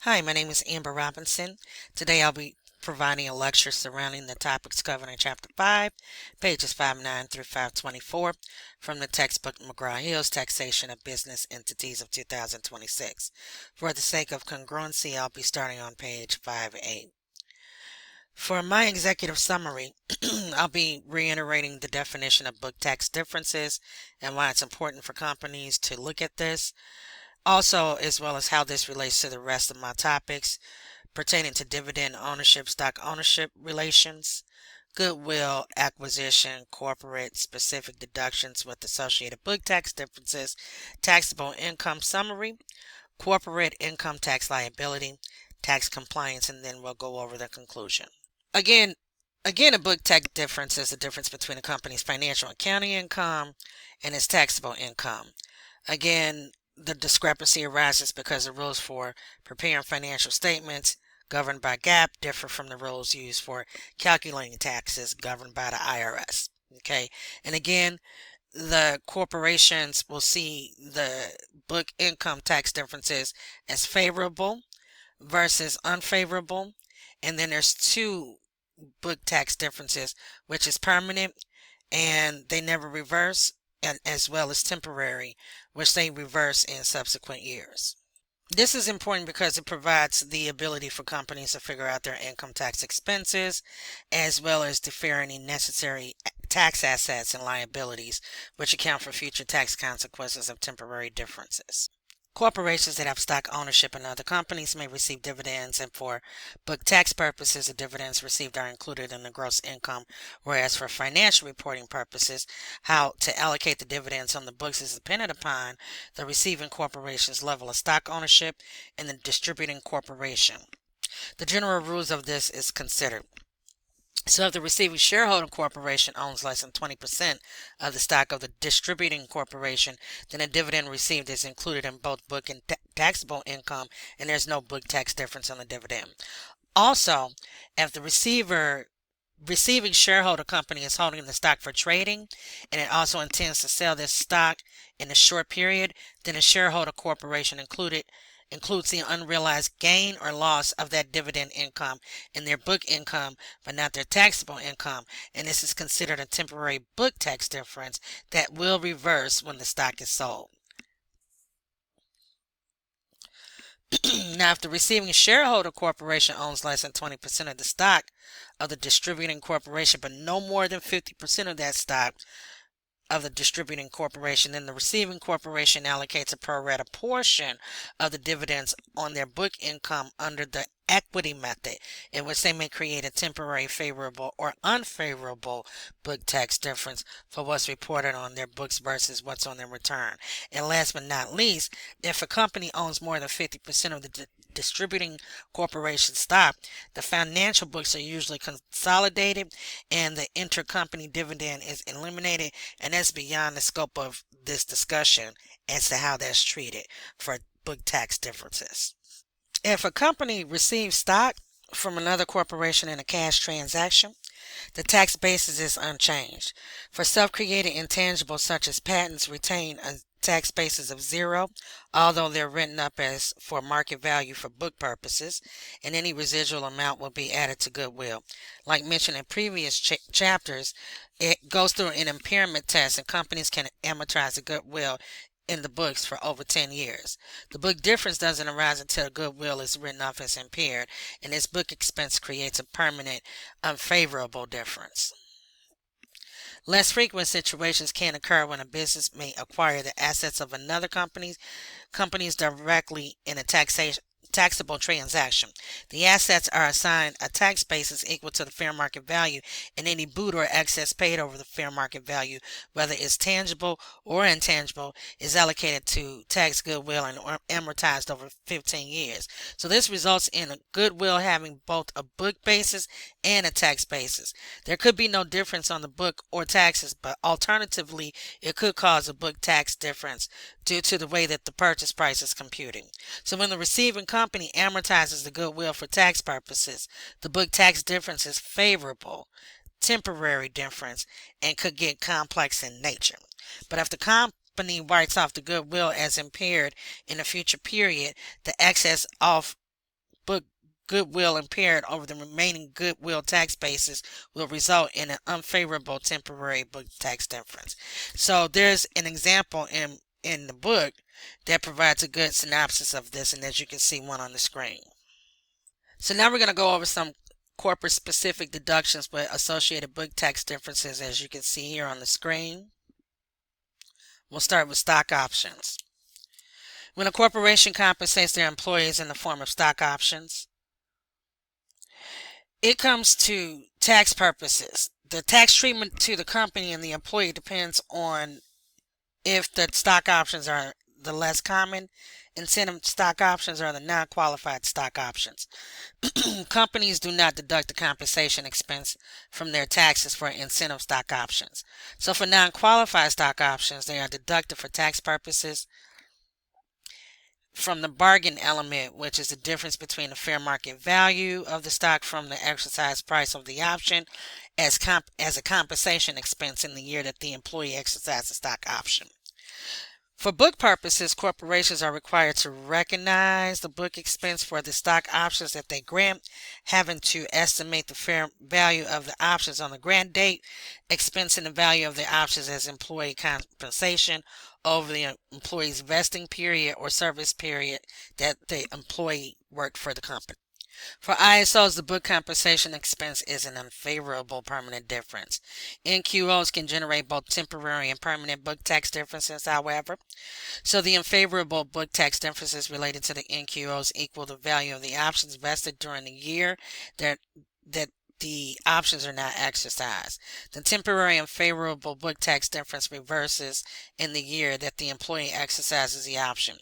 Hi, my name is Amber Robinson. Today I'll be providing a lecture surrounding the topics covered in Chapter 5, pages 59 through 524 from the textbook McGraw-Hill's Taxation of Business Entities of 2026. For the sake of congruency, I'll be starting on page 58. For my executive summary, I'll be reiterating the definition of book tax differences and why it's important for companies to look at this. Also, as well as how this relates to the rest of my topics pertaining to dividend ownership, stock ownership relations, goodwill acquisition, corporate specific deductions with associated book tax differences, taxable income summary, corporate income tax liability, tax compliance, and then we'll go over the conclusion. Again, a book tax difference is the difference between a company's financial accounting income and its taxable income. Again, the discrepancy arises because the rules for preparing financial statements governed by GAAP differ from the rules used for calculating taxes governed by the IRS. Okay, and again, the corporations will see the book income tax differences as favorable versus unfavorable, and then there's two book tax differences, which is permanent and they never reverse, and as well as temporary, which they reverse in subsequent years. This is important because it provides the ability for companies to figure out their income tax expenses, as well as defer any necessary tax assets and liabilities, which account for future tax consequences of temporary differences. Corporations that have stock ownership in other companies may receive dividends, and for book tax purposes, the dividends received are included in the gross income, whereas for financial reporting purposes, how to allocate the dividends on the books is dependent upon the receiving corporation's level of stock ownership and the distributing corporation. The general rules of this is considered. So if the receiving shareholder corporation owns less than 20% of the stock of the distributing corporation, then a dividend received is included in both book and taxable income, and there's no book tax difference on the dividend. Also, if the receiving shareholder company is holding the stock for trading, and it also intends to sell this stock in a short period, then a shareholder corporation includes the unrealized gain or loss of that dividend income in their book income, but not their taxable income, and this is considered a temporary book tax difference that will reverse when the stock is sold. Now, if the receiving shareholder corporation owns less than 20% of the stock of the distributing corporation, but no more than 50% of that stock of the distributing corporation, then the receiving corporation allocates a pro rata portion of the dividends on their book income under the equity method, in which they may create a temporary favorable or unfavorable book tax difference for what's reported on their books versus what's on their return. And last but not least, if a company owns more than 50% of the distributing corporation stock, the financial books are usually consolidated and the intercompany dividend is eliminated, and that's beyond the scope of this discussion as to how that's treated for book tax differences. If a company receives stock from another corporation in a cash transaction, the tax basis is unchanged. For self-created intangibles such as patents retain a tax basis of zero, although they're written up as for market value for book purposes, and any residual amount will be added to goodwill. Like mentioned in previous chapters, it goes through an impairment test, and companies can amortize the goodwill in the books for over 10 years. The book difference doesn't arise until goodwill is written off as impaired, and this book expense creates a permanent unfavorable difference. Less frequent situations can occur when a business may acquire the assets of another companies directly in a taxable transaction. The assets are assigned a tax basis equal to the fair market value, and any boot or excess paid over the fair market value, whether it's tangible or intangible, is allocated to tax goodwill and amortized over 15 years. So this results in a goodwill having both a book basis and a tax basis. There could be no difference on the book or taxes, but alternatively, it could cause a book tax difference due to the way that the purchase price is computed. So when the receiving company amortizes the goodwill for tax purposes, the book tax difference is favorable, temporary difference, and could get complex in nature. But if the company writes off the goodwill as impaired in a future period, the excess off goodwill impaired over the remaining goodwill tax basis will result in an unfavorable temporary book tax difference. So there's an example in the book that provides a good synopsis of this, and as you can see one on the screen. So now we're going to go over some corporate specific deductions with associated book tax differences, as you can see here on the screen. We'll start with stock options. When a corporation compensates their employees in the form of stock options, it comes to tax purposes. The tax treatment to the company and the employee depends on if the stock options are the less common incentive stock options or the non-qualified stock options. Companies do not deduct the compensation expense from their taxes for incentive stock options. So for non-qualified stock options, they are deducted for tax purposes from the bargain element, which is the difference between the fair market value of the stock from the exercise price of the option as a compensation expense in the year that the employee exercised the stock option. For book purposes, corporations are required to recognize the book expense for the stock options that they grant, having to estimate the fair value of the options on the grant date, expensing the value of the options as employee compensation over the employee's vesting period or service period that the employee worked for the company. For ISOs, the book compensation expense is an unfavorable permanent difference. NQOs can generate both temporary and permanent book tax differences, however. So the unfavorable book tax differences related to the NQOs equal the value of the options vested during the year that the options are not exercised. The temporary unfavorable book tax difference reverses in the year that the employee exercises the option.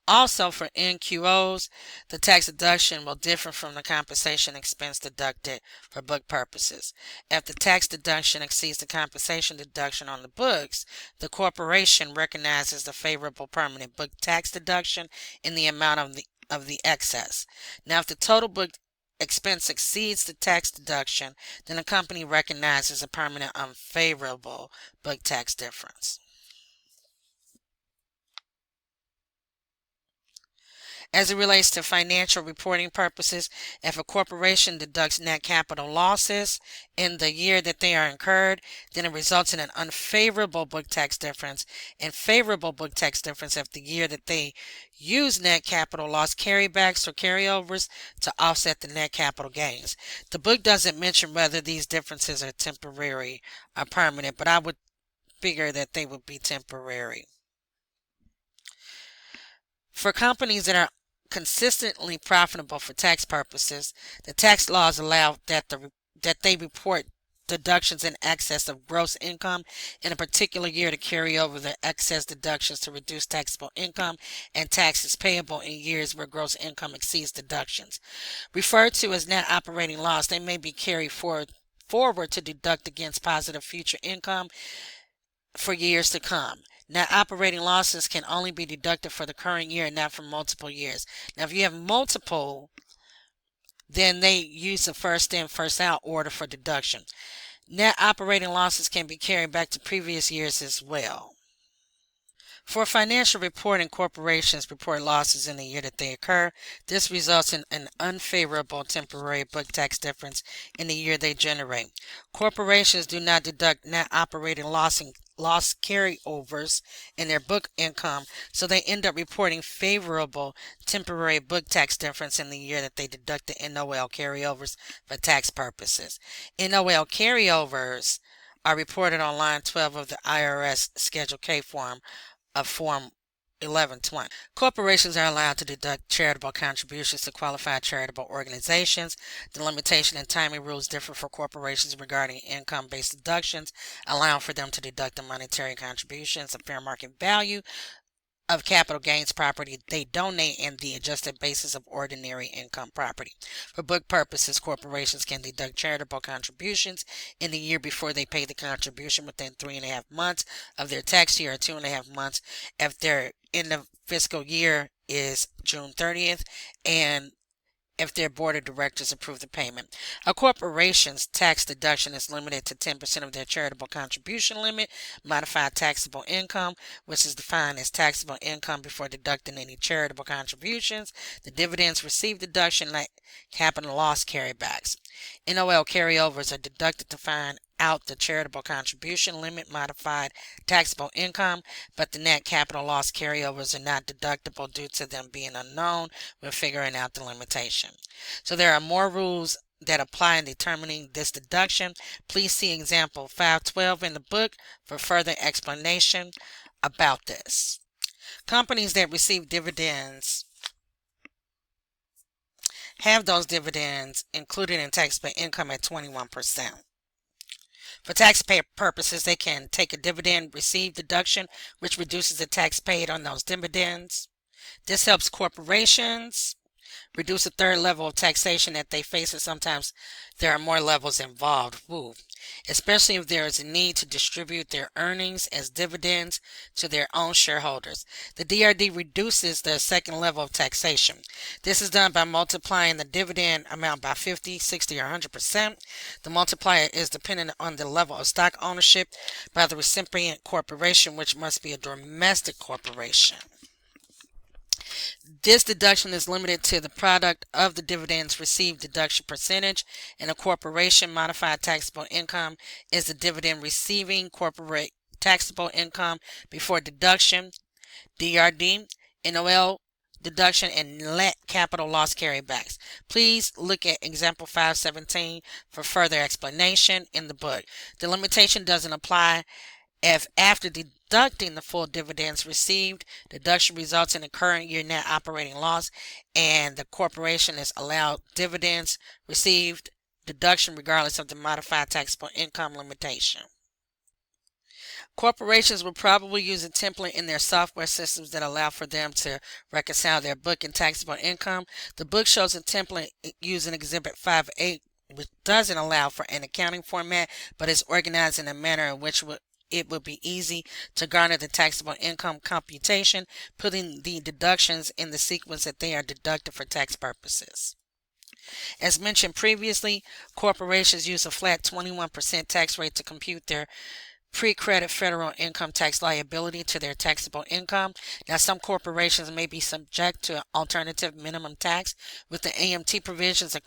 Also, for NQOs, the tax deduction will differ from the compensation expense deducted for book purposes. If the tax deduction exceeds the compensation deduction on the books, the corporation recognizes the favorable permanent book tax deduction in the amount of the excess. Now, if the total book expense exceeds the tax deduction, then the company recognizes a permanent unfavorable book tax difference. As it relates to financial reporting purposes, if a corporation deducts net capital losses in the year that they are incurred, then it results in an unfavorable book tax difference and favorable book tax difference if the year that they use net capital loss carrybacks or carryovers to offset the net capital gains. The book doesn't mention whether these differences are temporary or permanent, but I would figure that they would be temporary. For companies that are consistently profitable for tax purposes, the tax laws allow that they report deductions in excess of gross income in a particular year to carry over the excess deductions to reduce taxable income and taxes payable in years where gross income exceeds deductions. Referred to as net operating loss, they may be carried forward to deduct against positive future income for years to come. Now, operating losses can only be deducted for the current year and not for multiple years. Now, if you have multiple, then they use the first in, first out order for deduction. Net operating losses can be carried back to previous years as well. For financial reporting, corporations report losses in the year that they occur. This results in an unfavorable temporary book tax difference in the year they generate. Corporations do not deduct net operating loss carryovers in their book income, so they end up reporting favorable temporary book tax difference in the year that they deduct the NOL carryovers for tax purposes. NOL carryovers are reported on line 12 of the IRS Schedule K form of Form 1120. Corporations are allowed to deduct charitable contributions to qualified charitable organizations. The limitation and timing rules differ for corporations regarding income-based deductions, allowing for them to deduct the monetary contributions, the fair market value of capital gains property they donate, and the adjusted basis of ordinary income property. For book purposes, corporations can deduct charitable contributions in the year before they pay the contribution within 3.5 months of their tax year, or 2.5 months if their end of fiscal year is June 30th, and if their board of directors approve the payment. A corporation's tax deduction is limited to 10% of their charitable contribution limit, modified taxable income, which is defined as taxable income before deducting any charitable contributions. The dividends received deduction capital loss carrybacks. NOL carryovers are deducted to find out the charitable contribution limit modified taxable income, but the net capital loss carryovers are not deductible due to them being unknown when figuring out the limitation. So there are more rules that apply in determining this deduction. Please see example 512 in the book for further explanation about this. Companies that receive dividends have those dividends included in taxable income at 21%. For taxpayer purposes, they can take a dividend received deduction, which reduces the tax paid on those dividends. This helps corporations reduce the third level of taxation that they face, and sometimes there are more levels involved. Woo. Especially if there is a need to distribute their earnings as dividends to their own shareholders. The DRD reduces the second level of taxation. This is done by multiplying the dividend amount by 50, 60, or 100%. The multiplier is dependent on the level of stock ownership by the recipient corporation, which must be a domestic corporation. This deduction is limited to the product of the dividends received deduction percentage. In a corporation, modified taxable income is the dividend receiving corporate taxable income before deduction, DRD, NOL deduction, and net capital loss carrybacks. Please look at example 517 for further explanation in the book. The limitation doesn't apply if after deducting the full dividends received, deduction results in a current year net operating loss and the corporation is allowed dividends received deduction regardless of the modified taxable income limitation. Corporations will probably use a template in their software systems that allow for them to reconcile their book and taxable income. The book shows a template using Exhibit 5.8, which doesn't allow for an accounting format, but is organized in a manner in which it would be easy to garner the taxable income computation, putting the deductions in the sequence that they are deducted for tax purposes. As mentioned previously, corporations use a flat 21% tax rate to compute their pre-credit federal income tax liability to their taxable income. Now, some corporations may be subject to alternative minimum tax. With the AMT provisions, a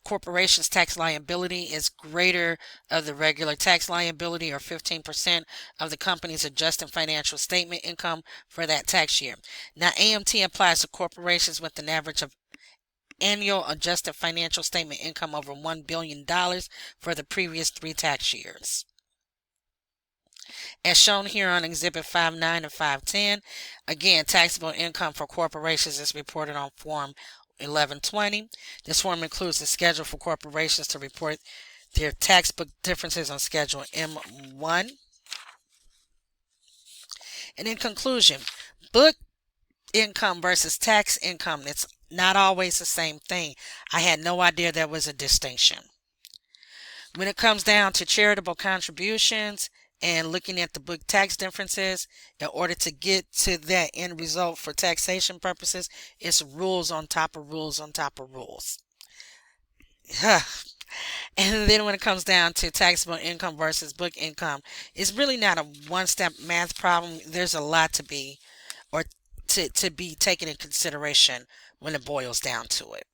corporation's tax liability is greater of the regular tax liability, or 15% of the company's adjusted financial statement income for that tax year. Now, AMT applies to corporations with an average of annual adjusted financial statement income over $1 billion for the previous 3 tax years. As shown here on Exhibit 5.9 and 5.10, again, taxable income for corporations is reported on Form 1120. This form includes the schedule for corporations to report their tax book differences on Schedule M1. And in conclusion, book income versus tax income, it's not always the same thing. I had no idea there was a distinction. When it comes down to charitable contributions and looking at the book tax differences, in order to get to that end result for taxation purposes, it's rules on top of rules on top of rules. And then when it comes down to taxable income versus book income, it's really not a one-step math problem. There's a lot to be taken in consideration when it boils down to it.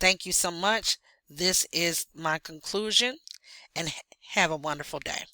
Thank you so much. This is my conclusion, and have a wonderful day.